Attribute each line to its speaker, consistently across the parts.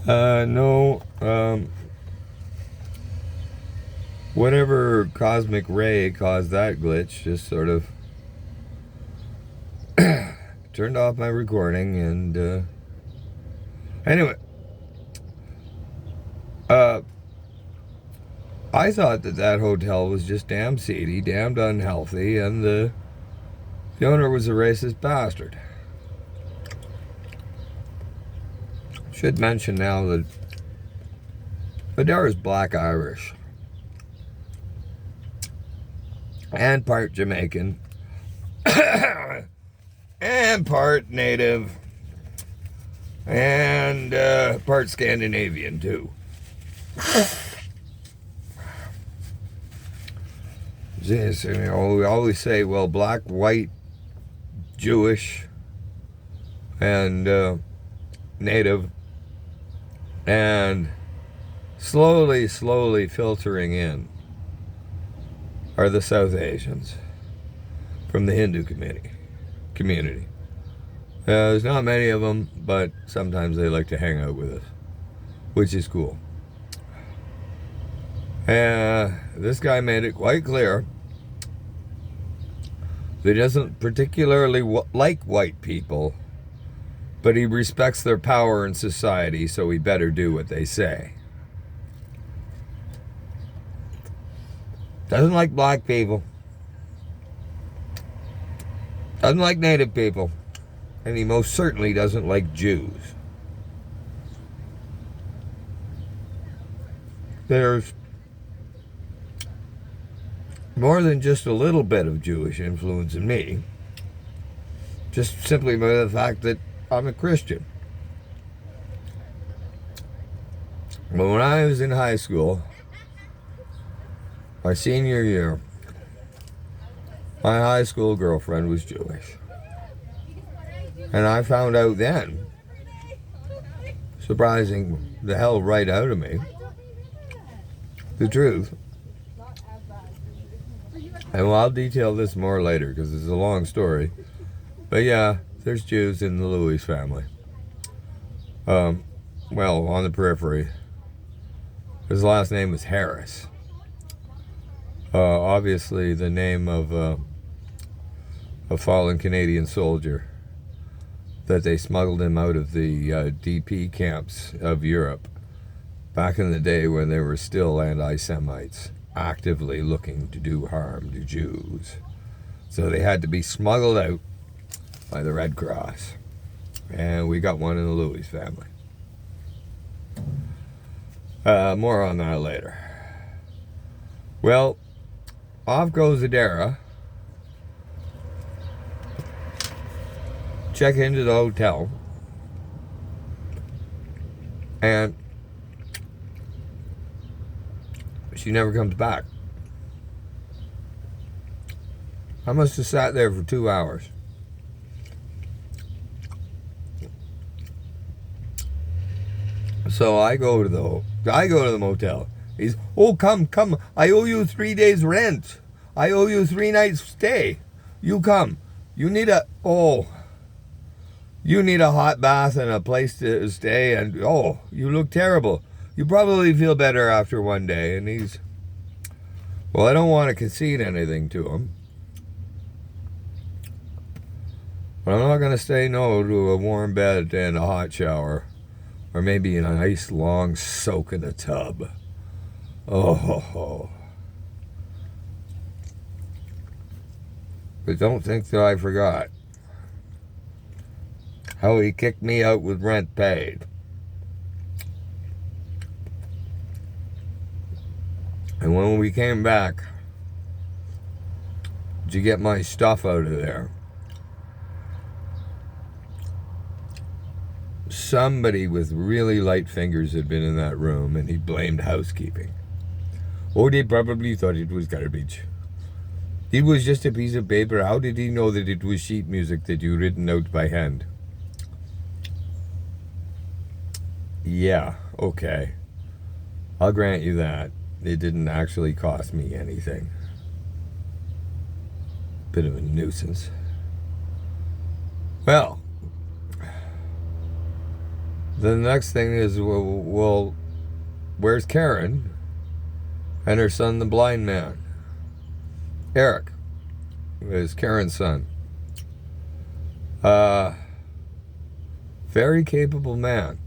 Speaker 1: No. Whatever cosmic ray caused that glitch just sort of turned off my recording. And anyway, I thought that hotel was just damn seedy, damned unhealthy, and the owner was a racist bastard. Should mention now that Madera's black Irish and part Jamaican and part native and part Scandinavian too. Yes, you know, we always say, well, black, white, Jewish, and native, and slowly filtering in are the South Asians from the Hindu community. There's not many of them, but sometimes they like to hang out with us, which is cool. This guy made it quite clear that he doesn't particularly like white people, but he respects their power in society, so he better do what they say. Doesn't like black people. Doesn't like native people. And he most certainly doesn't like Jews. There's more than just a little bit of Jewish influence in me. Just simply by the fact that I'm a Christian. But when I was in high school, my senior year, my high school girlfriend was Jewish. And I found out then, surprising the hell right out of me, the truth. And well, I'll detail this more later because it's a long story. But yeah, there's Jews in the Louis family. Well, on the periphery. His last name was Harris. Obviously the name of a fallen Canadian soldier that they smuggled him out of the DP camps of Europe back in the day when they were still anti-Semites, actively looking to do harm to Jews. So they had to be smuggled out by the Red Cross. And we got one in the Louis family. More on that later. Well, off goes Adara. Check into the hotel. And she never comes back. I must have sat there for 2 hours. So I go to the motel. He's, oh, come. I owe you 3 days rent. I owe you 3 nights stay. You come. You need a hot bath and a place to stay. And, oh, you look terrible. You probably feel better after 1 day. And he's, well, I don't want to concede anything to him. But I'm not going to say no to a warm bed and a hot shower. Or maybe a nice long soak in the tub. Oh. But don't think that I forgot how he kicked me out with rent paid. And when we came back to get my stuff out of there, somebody with really light fingers had been in that room, and he blamed housekeeping. Oh, they probably thought it was garbage. It was just a piece of paper. How did he know that it was sheet music that you written out by hand? Yeah, okay. I'll grant you that. It didn't actually cost me anything. Bit of a nuisance. Well, the next thing is, well, where's Karen and her son, the blind man? Eric is Karen's son. Very capable man.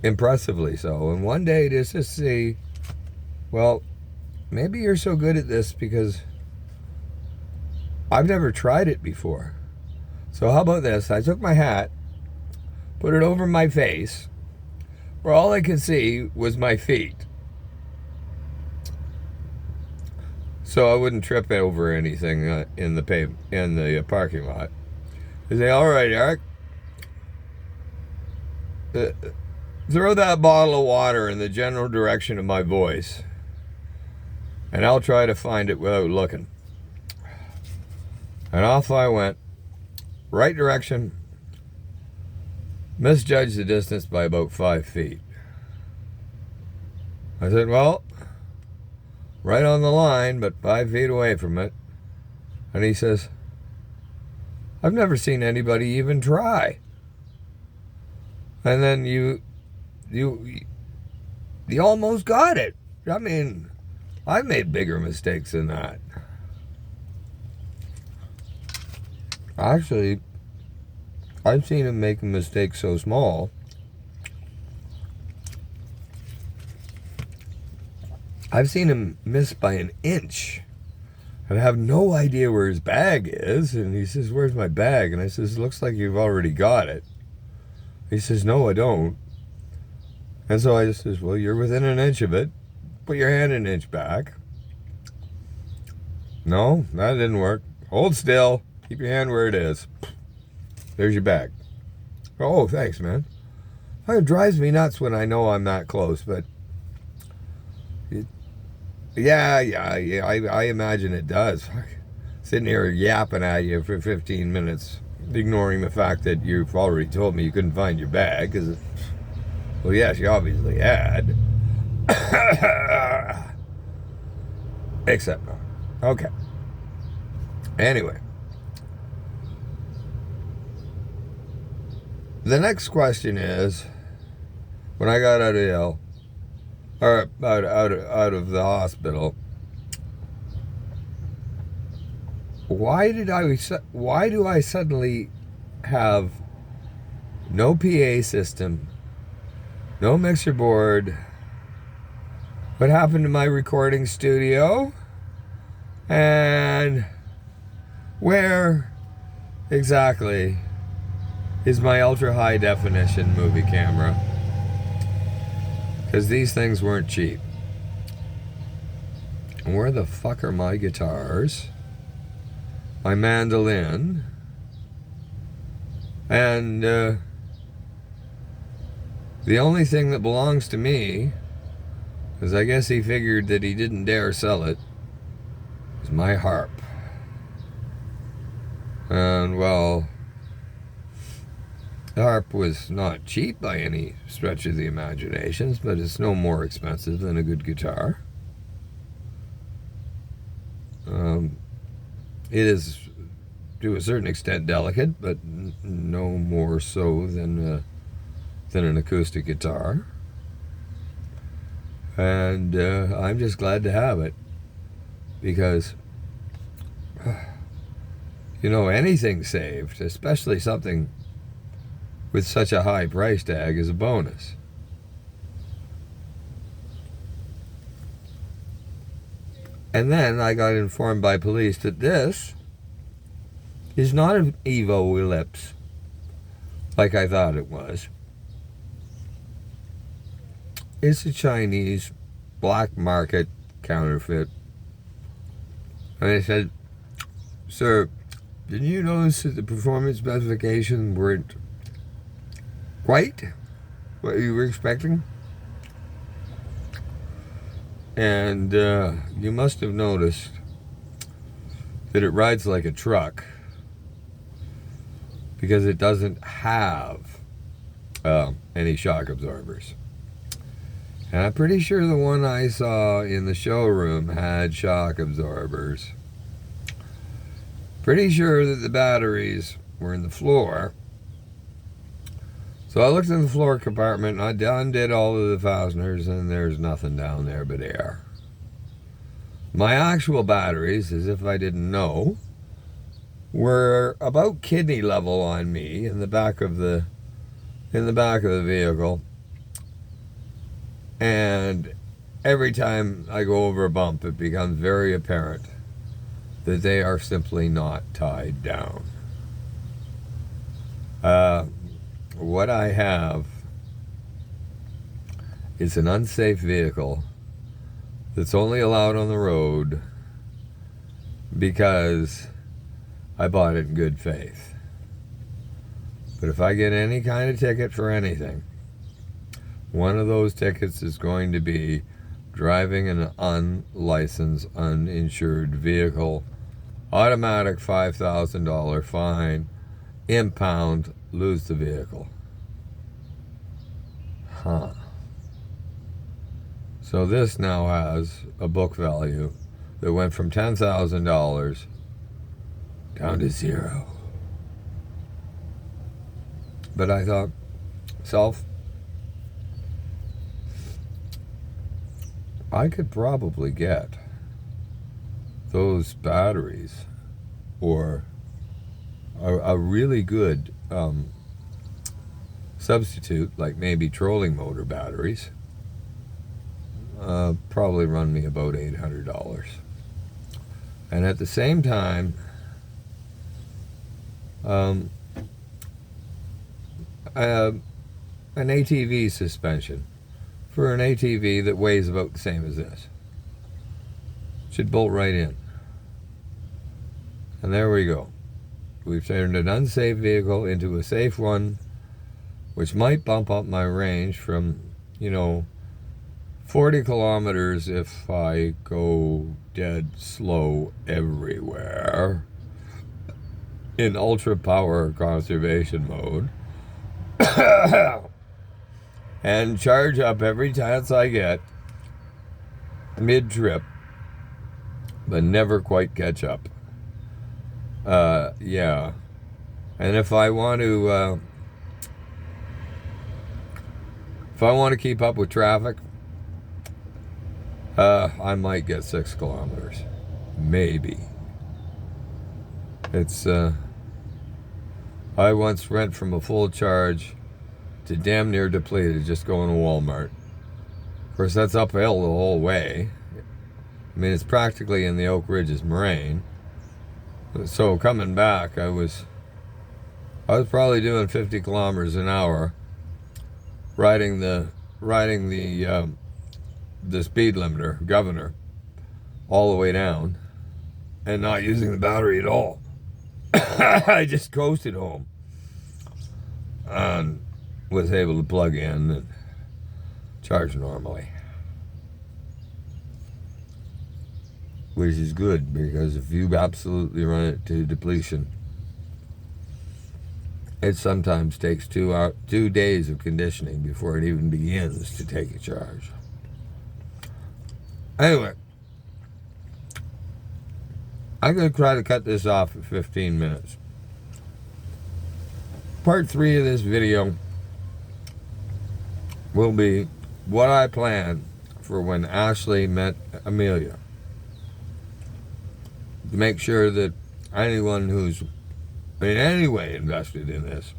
Speaker 1: Impressively so. And one day just to see, well, maybe you're so good at this because I've never tried it before. So how about this? I took my hat, put it over my face, where all I could see was my feet. So I wouldn't trip over anything in the parking lot. I say, all right, Eric, throw that bottle of water in the general direction of my voice, and I'll try to find it without looking. And off I went, right direction, misjudged the distance by about 5 feet. I said, well, right on the line, but 5 feet away from it. And he says, I've never seen anybody even try. And then you almost got it. I mean, I've made bigger mistakes than that. Actually, I've seen him make a mistake so small. I've seen him miss by an inch. And I have no idea where his bag is. And he says, where's my bag? And I says, looks like you've already got it. He says, no, I don't. And so I just says, well, you're within an inch of it. Put your hand an inch back. No, that didn't work. Hold still. Keep your hand where it is. There's your bag. Oh, thanks, man. It drives me nuts when I know I'm that close, but yeah, I imagine it does. Sitting here yapping at you for 15 minutes, ignoring the fact that you've already told me you couldn't find your bag, because, well, yes, you obviously had. Except not. Okay. Anyway. The next question is, when I got out of out of the hospital, why do I suddenly have no PA system, no mixer board? What happened to my recording studio? And where exactly is my ultra high definition movie camera? Because these things weren't cheap. And where the fuck are my guitars? My mandolin? And the only thing that belongs to me, because I guess he figured that he didn't dare sell it, is my harp. And well, the harp was not cheap by any stretch of the imaginations, but it's no more expensive than a good guitar. It is, to a certain extent, delicate, but no more so than an acoustic guitar. And I'm just glad to have it, because anything saved, especially something with such a high price tag, is a bonus. And then I got informed by police that this is not an Evo Ellipse like I thought it was. It's a Chinese black market counterfeit. And they said, sir, did you notice that the performance specifications weren't quite what you were expecting? And you must have noticed that it rides like a truck, because it doesn't have any shock absorbers. And I'm pretty sure the one I saw in the showroom had shock absorbers. Pretty sure that the batteries were in the floor. So I looked in the floor compartment, and I undid all of the fasteners, and there's nothing down there but air. My actual batteries, as if I didn't know, were about kidney level on me in the back of the vehicle. And every time I go over a bump, it becomes very apparent that they are simply not tied down. What I have is an unsafe vehicle that's only allowed on the road because I bought it in good faith. But if I get any kind of ticket for anything, one of those tickets is going to be driving an unlicensed, uninsured vehicle, automatic $5,000 fine, impound, lose the vehicle. So this now has a book value that went from $10,000 down to zero. But I thought, I could probably get those batteries or a really good substitute, like maybe trolling motor batteries, probably run me about $800. And at the same time, an ATV suspension for an ATV that weighs about the same as this should bolt right in. And there we go. We've turned an unsafe vehicle into a safe one, which might bump up my range from, 40 kilometers if I go dead slow everywhere in ultra power conservation mode and charge up every chance I get mid-trip, but never quite catch up. Yeah. And if I want to keep up with traffic, I might get 6 kilometers. Maybe. It's, I once went from a full charge to damn near depleted just going to Walmart. Of course, that's uphill the whole way. I mean, it's practically in the Oak Ridges moraine. So coming back, I was probably doing 50 kilometers an hour, riding the speed limiter, governor, all the way down, and not using the battery at all. I just coasted home and was able to plug in and charge normally, which is good, because if you absolutely run it to depletion, it sometimes takes 2 days of conditioning before it even begins to take a charge. Anyway, I'm going to try to cut this off at 15 minutes. Part 3 of this video will be what I planned for when Ashley met Amelia. To make sure that anyone who's in any way invested in this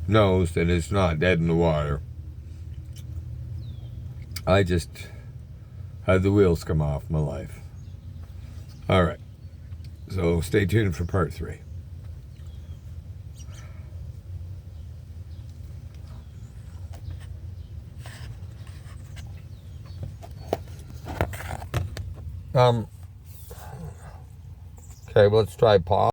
Speaker 1: knows that it's not dead in the water. I just had the wheels come off my life. All right. So stay tuned for part 3. Okay, let's try pause.